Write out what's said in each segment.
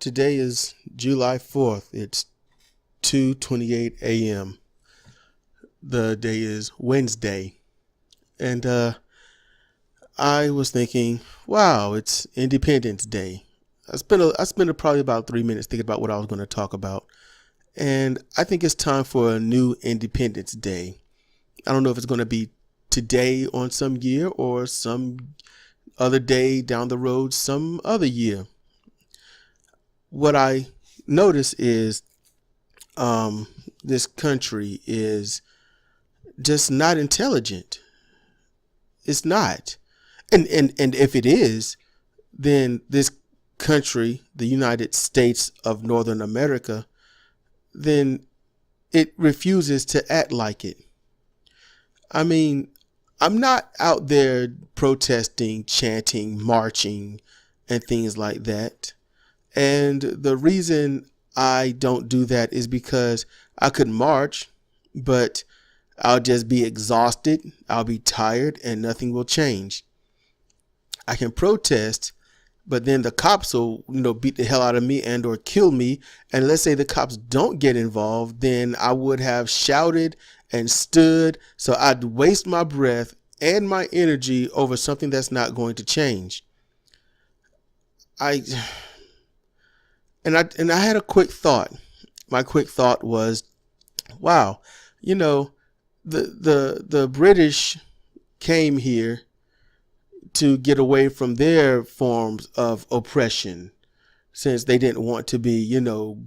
Today is July 4th. It's 2:28 a.m. The day is Wednesday. And I was thinking, wow, it's Independence Day. I spent probably about 3 minutes thinking about what I was going to talk about. And I think it's time for a new Independence Day. I don't know if it's going to be today on some year or some other day down the road some other year. What I notice is this country is just not intelligent. It's not. And if it is, then this country, the United States of Northern America, then it refuses to act like it. I mean, I'm not out there protesting, chanting, marching, and things like that. And the reason I don't do that is because I could march, but I'll just be exhausted, I'll be tired, and nothing will change. I can protest, but then the cops will, beat the hell out of me and or kill me. And let's say the cops don't get involved, then I would have shouted and stood. So I'd waste my breath and my energy over something that's not going to change. I had a quick thought. My quick thought was, wow, the British came here to get away from their forms of oppression, since they didn't want to be,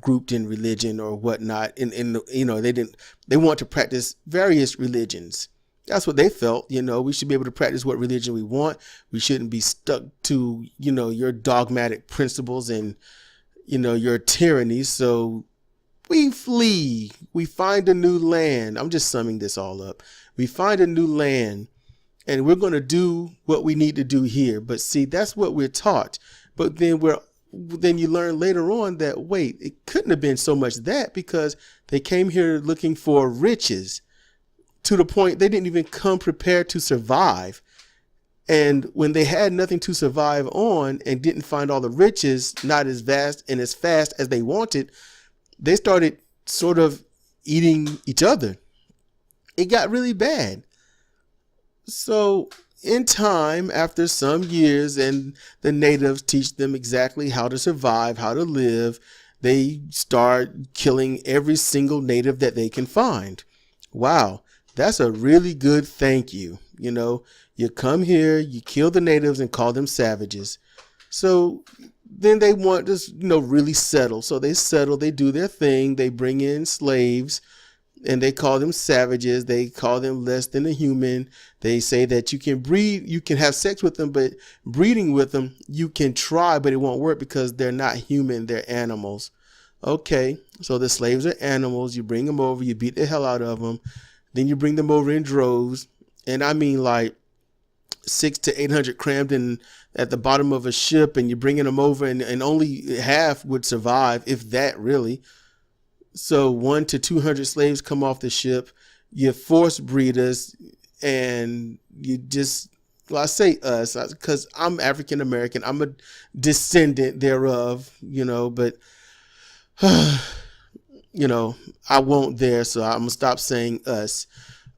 grouped in religion or whatnot. They want to practice various religions. That's what they felt. We should be able to practice what religion we want. We shouldn't be stuck to, your dogmatic principles and, your tyranny. So we flee. We find a new land. I'm just summing this all up. We find a new land and we're going to do what we need to do here. But see, that's what we're taught. But then you learn later on that, wait, it couldn't have been so much that, because they came here looking for riches to the point they didn't even come prepared to survive. And when they had nothing to survive on and didn't find all the riches, not as vast and as fast as they wanted, they started sort of eating each other. It got really bad. So in time, after some years, and the natives teach them exactly how to survive, how to live, they start killing every single native that they can find. Wow, that's a really good thank you. You come here, you kill the natives and call them savages. So then they want to, really settle. So they settle, they do their thing, they bring in slaves. And they call them savages. They call them less than a human. They say that you can breed, you can have sex with them, but breeding with them, you can try, but it won't work because they're not human. They're animals. Okay, so the slaves are animals. You bring them over, you beat the hell out of them. Then you bring them over in droves. And I mean like 600 to 800 crammed in at the bottom of a ship, and you're bringing them over and only half would survive, if that really. So 100 to 200 slaves come off the ship. You force breeders, and you just, I say us because I'm African American. I'm a descendant thereof, but, I won't there. So I'm going to stop saying us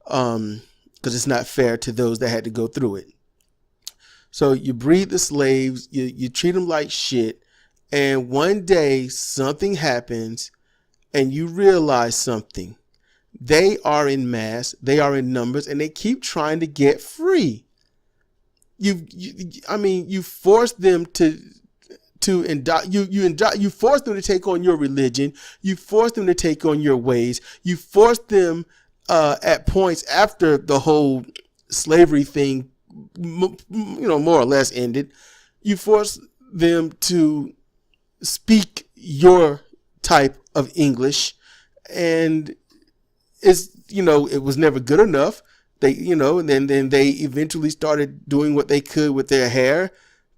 because it's not fair to those that had to go through it. So you breed the slaves, you treat them like shit. And one day something happens, and you realize something. They are in mass, they are in numbers, and they keep trying to get free. You force them you force them to take on your religion. You force them to take on your ways. You force them at points after the whole slavery thing, more or less ended. You force them to speak your type of English, and it was never good enough. They, and then they eventually started doing what they could with their hair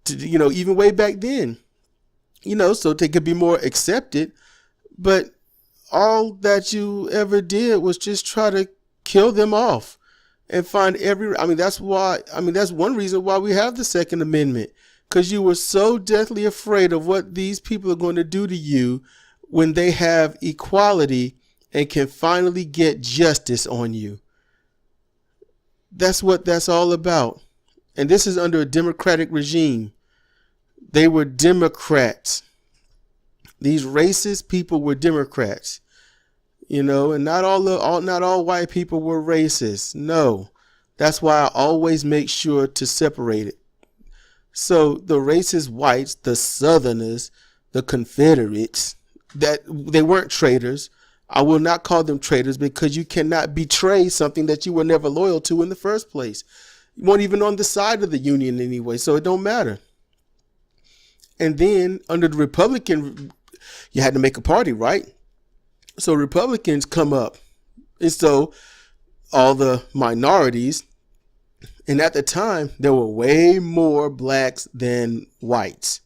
to, even way back then, so they could be more accepted. But all that you ever did was just try to kill them off and find that's one reason why we have the Second Amendment. because you were so deathly afraid of what these people are going to do to you when they have equality and can finally get justice on you. That's what that's all about. And this is under a democratic regime. They were Democrats. These racist people were Democrats. You know, and not all white people were racist. No. That's why I always make sure to separate it. So the racist whites, the Southerners, the Confederates, that they weren't traitors. I will not call them traitors because you cannot betray something that you were never loyal to in the first place. You weren't even on the side of the Union anyway, so it don't matter. And then under the Republican, you had to make a party, right? So Republicans come up. And so all the minorities, and at the time, there were way more blacks than whites.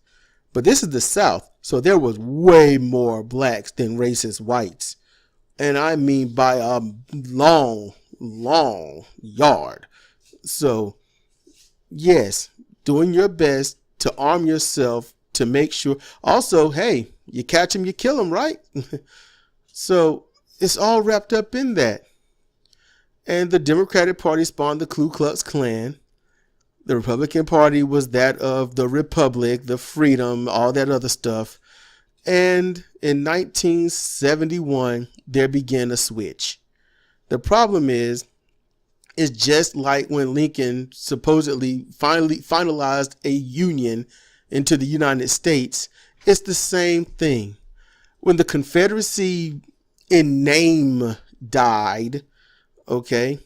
But this is the South, so there was way more blacks than racist whites. And I mean by a long, long yard. So, yes, doing your best to arm yourself to make sure. Also, hey, you catch them, you kill them, right? So it's all wrapped up in that. And the Democratic Party spawned the Ku Klux Klan. The Republican Party was that of the Republic, the freedom, all that other stuff. And in 1971, there began a switch. The problem is, it's just like when Lincoln supposedly finalized a union into the United States. It's the same thing. When the Confederacy in name died, okay,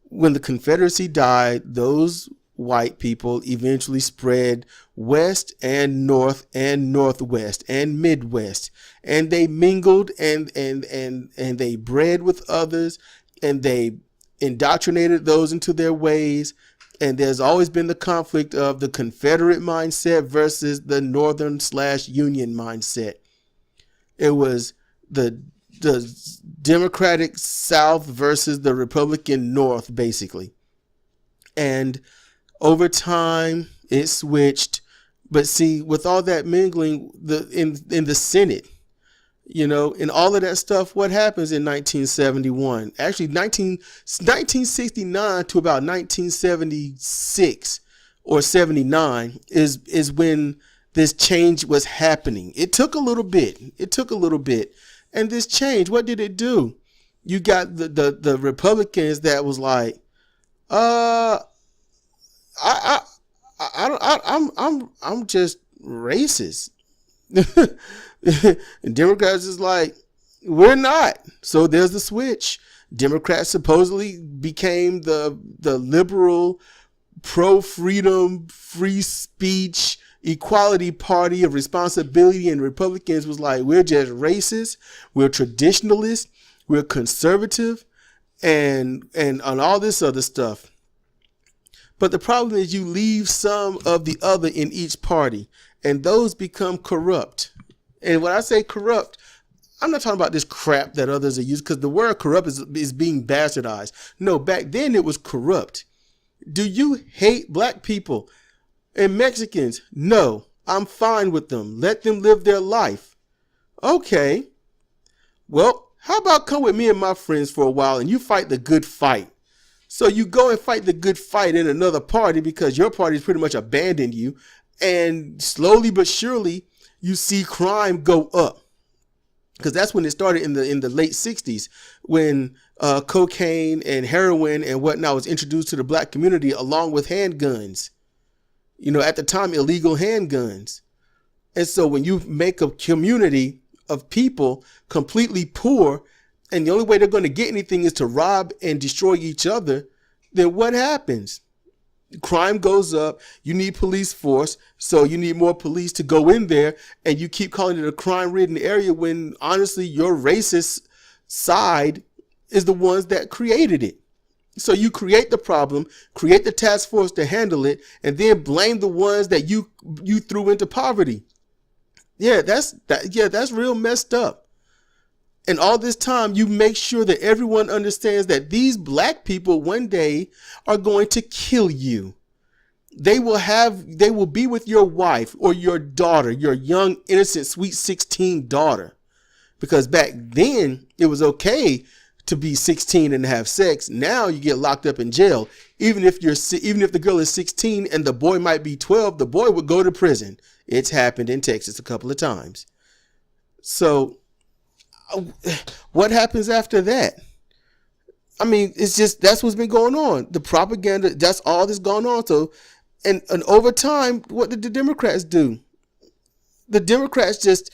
when the Confederacy died, those white people eventually spread west and north and northwest and midwest, and they mingled and they bred with others, and they indoctrinated those into their ways. And there's always been the conflict of the Confederate mindset versus the Northern/Union mindset. It was the Democratic South versus the Republican North, basically. And over time, it switched. But see, with all that mingling, in the Senate, you know, and all of that stuff, what happens in 1971? Actually, 1969 to about 1976 or 79 is when this change was happening. It took a little bit. And this change, what did it do? You got the Republicans that was like, I'm just racist. And Democrats is like, we're not. So there's the switch. Democrats supposedly became the liberal, pro-freedom, free speech, equality party of responsibility, and Republicans was like, we're just racist, we're traditionalists, we're conservative, and on all this other stuff. But the problem is you leave some of the other in each party, and those become corrupt. And when I say corrupt, I'm not talking about this crap that others are using, because the word corrupt is being bastardized. No, back then it was corrupt. Do you hate black people and Mexicans? No, I'm fine with them. Let them live their life. Okay. Well, how about come with me and my friends for a while and you fight the good fight? So you go and fight the good fight in another party because your party's pretty much abandoned you. And slowly but surely, you see crime go up. Because that's when it started in the late 60s, when cocaine and heroin and whatnot was introduced to the black community along with handguns. You know, at the time, illegal handguns. And so when you make a community of people completely poor, and the only way they're going to get anything is to rob and destroy each other, then what happens? Crime goes up. You need police force, so you need more police to go in there, and you keep calling it a crime-ridden area when honestly your racist side is the ones that created it. So you create the problem, create the task force to handle it, and then blame the ones that you threw into poverty. Yeah, that's real messed up. And all this time, you make sure that everyone understands that these black people one day are going to kill you. they will be with your wife or your daughter, your young, innocent, sweet 16 daughter. Because back then it was okay to be 16 and have sex. Now you get locked up in jail. Even if the girl is 16 and the boy might be 12, the boy would go to prison. It's happened in Texas a couple of times. So what happens after that? I mean, it's just, that's what's been going on. The propaganda, that's all that's going on. So, and over time, what did the Democrats do? The Democrats just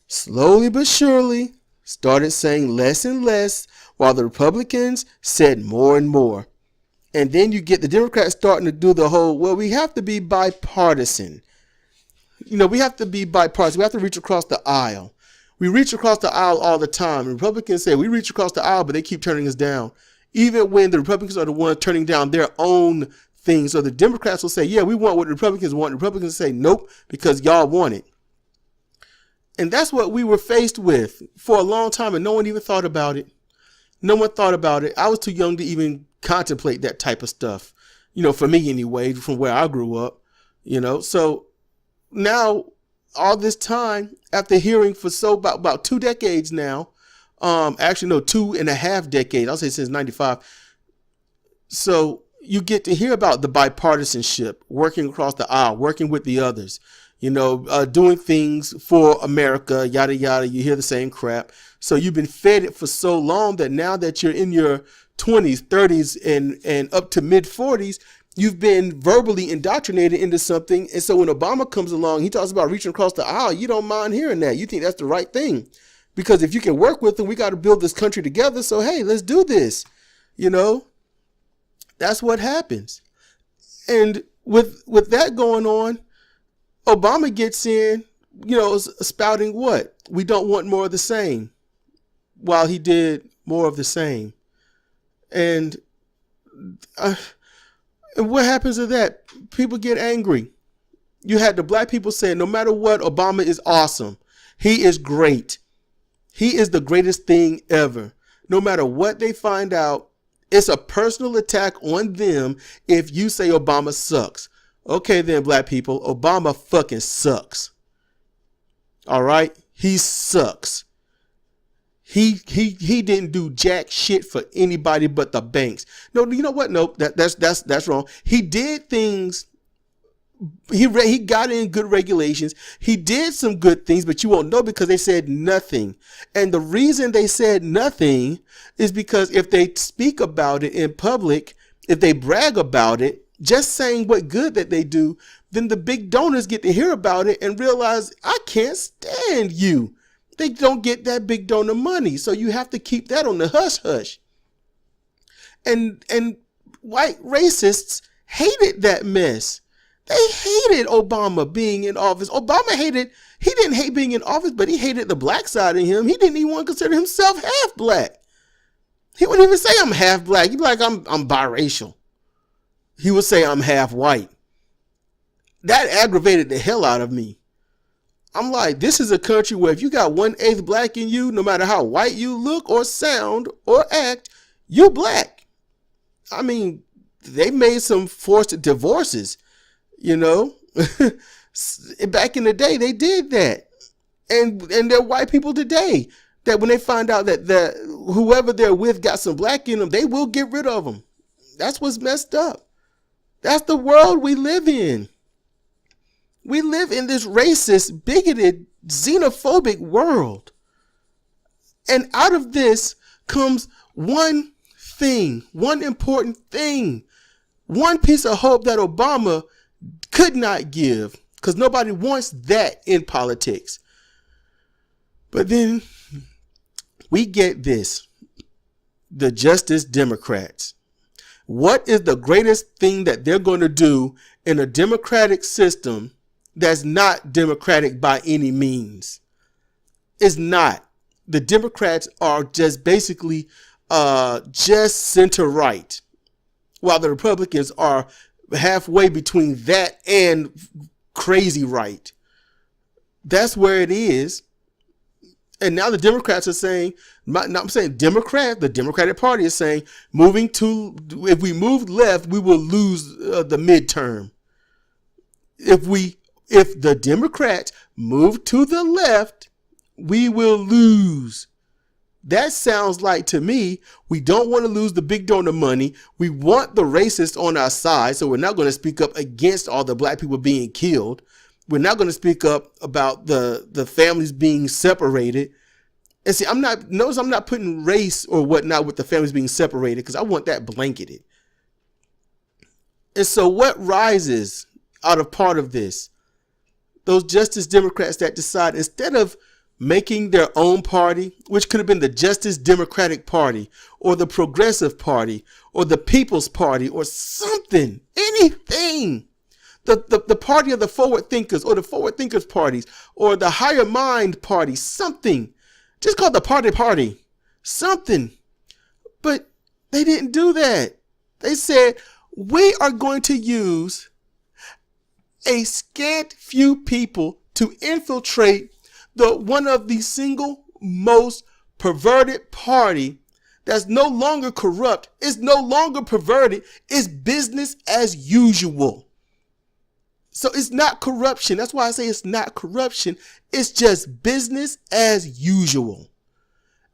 slowly but surely started saying less and less, while the Republicans said more and more. And then you get the Democrats starting to do the whole, well, we have to be bipartisan. We have to be bipartisan. We have to reach across the aisle. We reach across the aisle all the time. And Republicans say we reach across the aisle, but they keep turning us down. Even when the Republicans are the ones turning down their own things. So the Democrats will say, yeah, we want what the Republicans want. The Republicans say, nope, because y'all want it. And that's what we were faced with for a long time, and no one even thought about it. No one thought about it. I was too young to even contemplate that type of stuff, for me anyway, from where I grew up, So now, all this time, after hearing for about 2 decades now, 2.5 decades, I'll say since 95. So you get to hear about the bipartisanship, working across the aisle, working with the others, doing things for America, yada, yada. You hear the same crap. So you've been fed it for so long that now that you're in your 20s, 30s, and up to mid 40s, you've been verbally indoctrinated into something. And so when Obama comes along, he talks about reaching across the aisle. You don't mind hearing that. You think that's the right thing. Because if you can work with them, we got to build this country together. So, hey, let's do this. That's what happens. And with that going on, Obama gets in, spouting what? We don't want more of the same, while he did more of the same. And what happens to that? People get angry. You had the black people saying, no matter what, Obama is awesome. He is great. He is the greatest thing ever. No matter what they find out, it's a personal attack on them if you say Obama sucks. Okay then, black people, Obama fucking sucks. All right? He sucks. He didn't do jack shit for anybody but the banks. No, you know what? Nope, that's wrong. He did things. He got in good regulations. He did some good things, but you won't know because they said nothing. And the reason they said nothing is because if they speak about it in public, if they brag about it, just saying what good that they do, then the big donors get to hear about it and realize, I can't stand you. They don't get that big donor money. So you have to keep that on the hush hush. And white racists hated that mess. They hated Obama being in office. He didn't hate being in office, but he hated the black side of him. He didn't even want to consider himself half black. He wouldn't even say I'm half black. He'd be like, I'm biracial. He would say I'm half white. That aggravated the hell out of me. I'm like, this is a country where if you got 1/8 black in you, no matter how white you look or sound or act, you're black. I mean, they made some forced divorces, Back in the day, they did that. And there are white people today that when they find out that whoever they're with got some black in them, they will get rid of them. That's what's messed up. That's the world we live in. We live in this racist, bigoted, xenophobic world. And out of this comes one thing, one important thing, one piece of hope that Obama could not give, because nobody wants that in politics. But then we get this, the Justice Democrats. What is the greatest thing that they're going to do in a democratic system that's not democratic by any means? It's not. The Democrats are just basically just center right, while the Republicans are halfway between that and crazy right. That's where it is. And now the Democrats are saying, I'm saying the Democratic Party is saying, if we move left, we will lose the midterm. If the Democrats move to the left, we will lose. That sounds like, to me, we don't want to lose the big donor money. We want the racists on our side, so we're not going to speak up against all the black people being killed. We're not going to speak up about the families being separated. And see, notice I'm not putting race or whatnot with the families being separated, because I want that blanketed. And so what rises out of part of this? Those Justice Democrats that decide, instead of making their own party, which could have been the Justice Democratic Party or the Progressive Party or the People's Party or something, anything, the party of the forward thinkers or the forward thinkers parties or the higher mind party, something, just call it the party, something. But they didn't do that. They said, we are going to use a scant few people to infiltrate one of the single most perverted party that's no longer corrupt, is no longer perverted, is business as usual. So it's not corruption. That's why I say it's not corruption. It's just business as usual.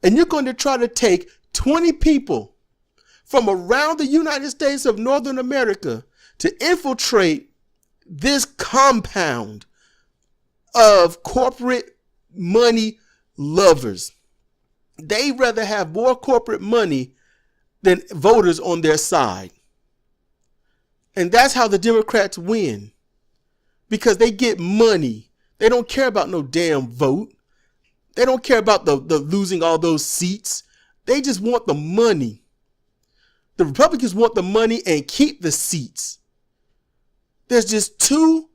And you're going to try to take 20 people from around the United States of Northern America to infiltrate this compound of corporate money lovers. They rather have more corporate money than voters on their side. And that's how the Democrats win. Because they get money. They don't care about no damn vote. They don't care about the losing all those seats. They just want the money. The Republicans want the money and keep the seats. There's just two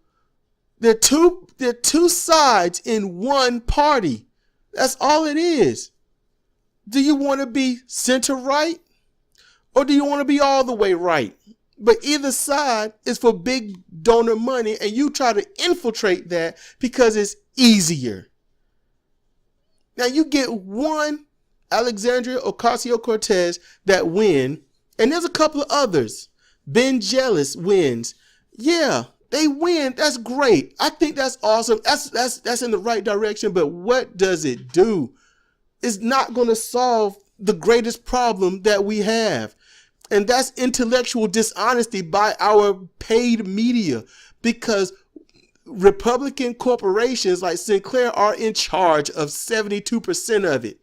sides in one party. That's all it is. Do you want to be center right? Or do you want to be all the way right? But either side is for big donor money, and you try to infiltrate that because it's easier. Now you get one Alexandria Ocasio-Cortez that win, and there's a couple of others. Ben Jealous wins. Yeah, they win. That's great. I think that's awesome. That's in the right direction. But what does it do? It's not going to solve the greatest problem that we have. And that's intellectual dishonesty by our paid media, because Republican corporations like Sinclair are in charge of 72% of it.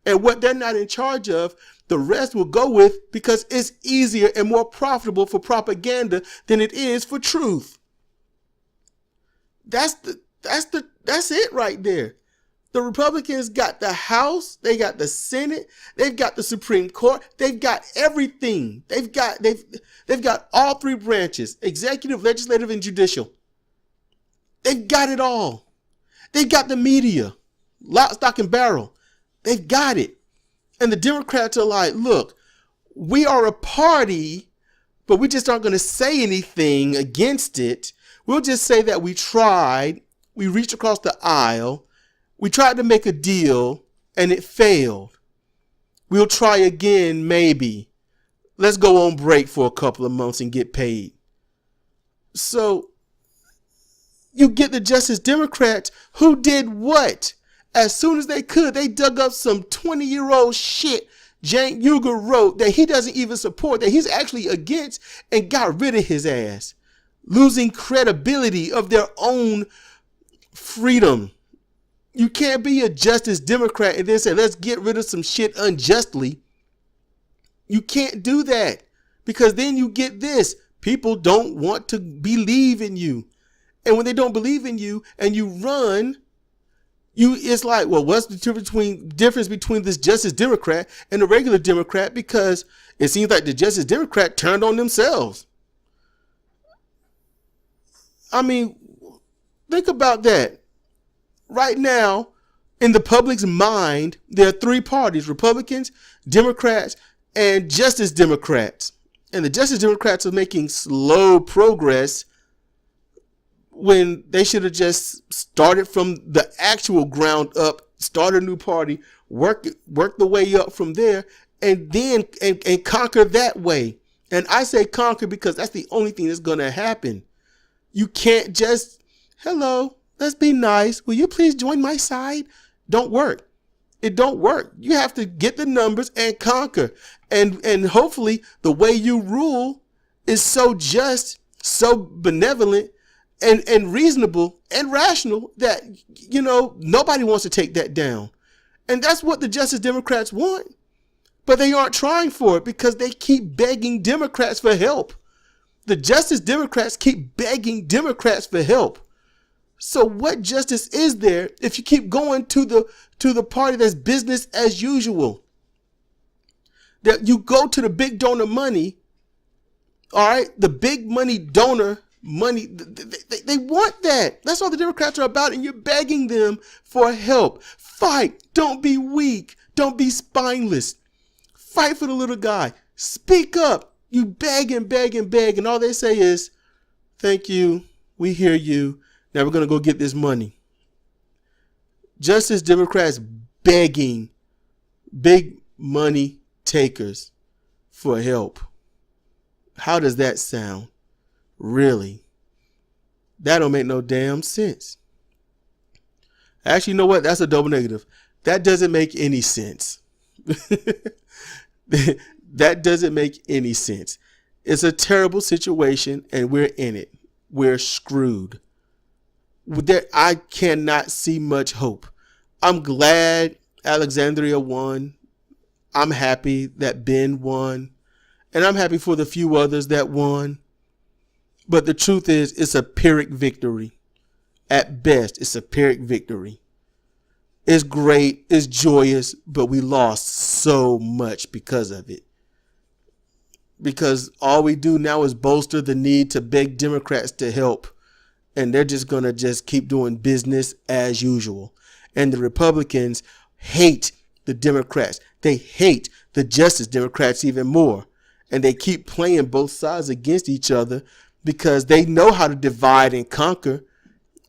And what they're not in charge of, the rest will go with, because it's easier and more profitable for propaganda than it is for truth. That's it right there. The Republicans got the House, they got the Senate, they've got the Supreme Court, they've got everything. They've got all three branches, executive, legislative, and judicial. They've got it all. They've got the media, lock, stock, and barrel. They've got it. And the Democrats are like, look, we are a party, but we just aren't going to say anything against it. We'll just say that we tried, we reached across the aisle, we tried to make a deal, and it failed. We'll try again, maybe. Let's go on break for a couple of months and get paid. So you get the Justice Democrats who did what? As soon as they could, they dug up some 20-year-old shit Cenk Uygur wrote that he doesn't even support, that he's actually against, and got rid of his ass, losing credibility of their own freedom. You can't be a Justice Democrat and then say, let's get rid of some shit unjustly. You can't do that, because then you get this. People don't want to believe in you. And when they don't believe in you and you run, it's like, well, what's the difference between this Justice Democrat and a regular Democrat? Because it seems like the Justice Democrat turned on themselves. I mean, think about that. Right now, in the public's mind, there are three parties: Republicans, Democrats, and Justice Democrats. And the Justice Democrats are making slow progress when they should have just started from the actual ground up, start a new party, work the way up from there, and then conquer that way. And I say conquer because that's the only thing that's going to happen. You can't just, hello, let's be nice. Will you please join my side? Don't work. It don't work. You have to get the numbers and conquer. And hopefully the way you rule is so just, so benevolent, and reasonable and rational that, nobody wants to take that down. And that's what the Justice Democrats want. But they aren't trying for it because they keep begging Democrats for help. The Justice Democrats keep begging Democrats for help. So what justice is there if you keep going to the party that's business as usual? That you go to the big donor money, all right? The big money donor money, they want that. That's all the Democrats are about, and you're begging them for help. Fight. Don't be weak. Don't be spineless. Fight for the little guy. Speak up. You beg and beg and beg, and all they say is, thank you, we hear you, now we're going to go get this money. Justice Democrats begging big money takers for help. How does that sound? Really? That don't make no damn sense. Actually, you know what? That's a double negative. That doesn't make any sense. That doesn't make any sense. It's a terrible situation and we're in it. We're screwed. I cannot see much hope. I'm glad Alexandria won. I'm happy that Ben won. And I'm happy for the few others that won. But the truth is, it's a Pyrrhic victory. At best, it's a Pyrrhic victory. It's great, it's joyous, but we lost so much because of it. Because all we do now is bolster the need to beg Democrats to help. And they're just going to just keep doing business as usual. And the Republicans hate the Democrats. They hate the Justice Democrats even more. And they keep playing both sides against each other because they know how to divide and conquer,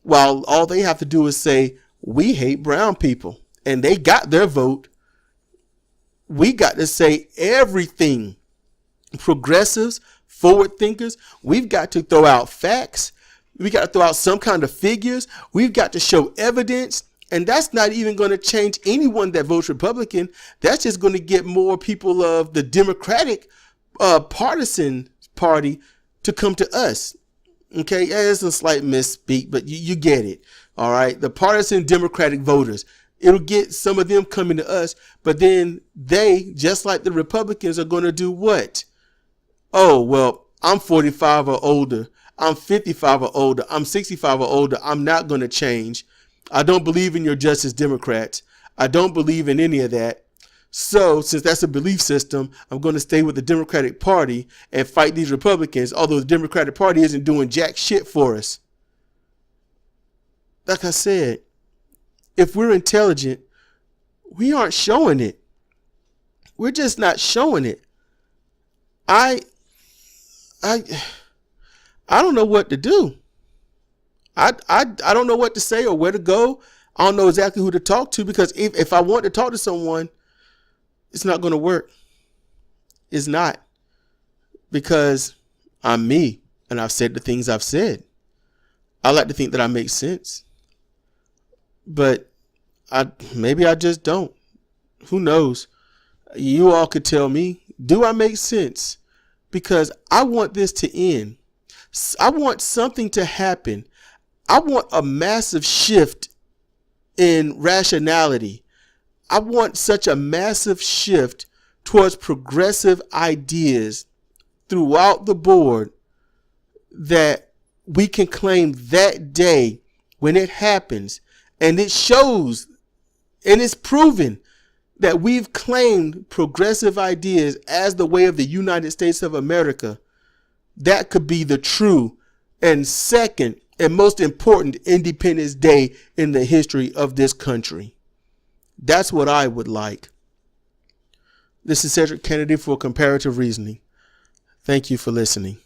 while all they have to do is say, we hate brown people. And they got their vote. We got to say everything. Progressives, forward thinkers, we've got to throw out facts. We got to throw out some kind of figures. We've got to show evidence. And that's not even going to change anyone that votes Republican. That's just going to get more people of the Democratic partisan party to come to us. Okay, yeah, it's a slight misspeak, but you get it. All right, the partisan Democratic voters. It'll get some of them coming to us, but then they, just like the Republicans, are going to do what? Oh, well, I'm 45 or older. I'm 55 or older. I'm 65 or older. I'm not going to change. I don't believe in your Justice Democrats. I don't believe in any of that. So since that's a belief system, I'm going to stay with the Democratic Party and fight these Republicans, although the Democratic Party isn't doing jack shit for us. Like I said, if we're intelligent, we aren't showing it. We're just not showing it. I don't know what to do. I don't know what to say or where to go. I don't know exactly who to talk to, because if I want to talk to someone, it's not going to work. It's not. Because I'm me and I've said the things I've said. I like to think that I make sense. But maybe I just don't. Who knows? You all could tell me, do I make sense? Because I want this to end. I want something to happen. I want a massive shift in rationality. I want such a massive shift towards progressive ideas throughout the board that we can claim that day when it happens, and it shows and it's proven that we've claimed progressive ideas as the way of the United States of America. That could be the true and second and most important Independence Day in the history of this country. That's what I would like. This is Cedric Kennedy for Comparative Reasoning. Thank you for listening.